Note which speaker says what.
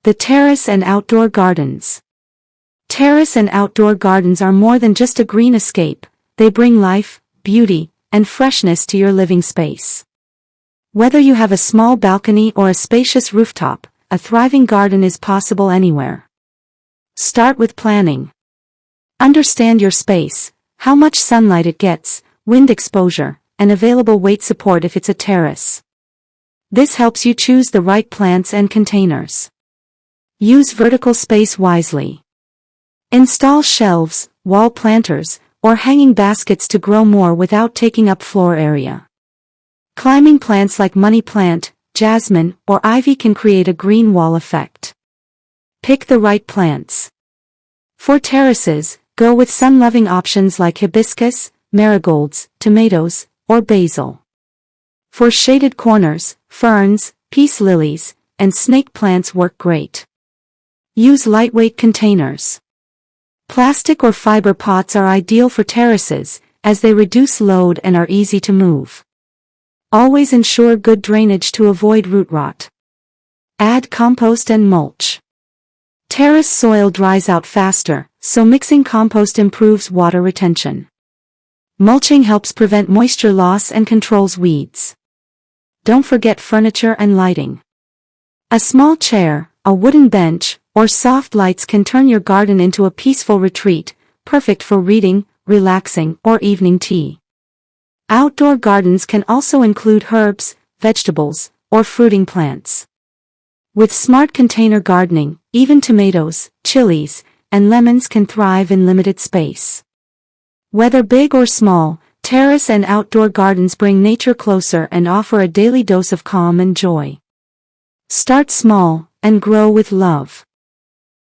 Speaker 1: The terrace and outdoor gardens. Terrace and outdoor gardens are more than just a green escape, they bring life, beauty, and freshness to your living space. Whether you have a small balcony or a spacious rooftop, a thriving garden is possible anywhere. Start with planning. Understand your space, how much sunlight it gets, wind exposure, and available weight support if it's a terrace. This helps you choose the right plants and containers. Use vertical space wisely. Install shelves, wall planters, or hanging baskets to grow more without taking up floor area. Climbing plants like money plant, jasmine, or ivy can create a green wall effect. Pick the right plants. For terraces, go with sun-loving options like hibiscus, marigolds, tomatoes, or basil. For shaded corners, ferns, peace lilies, and snake plants work great. Use lightweight containers. Plastic or fiber pots are ideal for terraces, as they reduce load and are easy to move. Always ensure good drainage to avoid root rot. Add compost and mulch. Terrace soil dries out faster, so mixing compost improves water retention. Mulching helps prevent moisture loss and controls weeds. Don't forget furniture and lighting. A small chair, a wooden bench, or soft lights can turn your garden into a peaceful retreat, perfect for reading, relaxing, or evening tea. Outdoor gardens can also include herbs, vegetables, or fruiting plants. With smart container gardening, even tomatoes, chilies, and lemons can thrive in limited space. Whether big or small, terrace and outdoor gardens bring nature closer and offer a daily dose of calm and joy. Start small, and grow with love.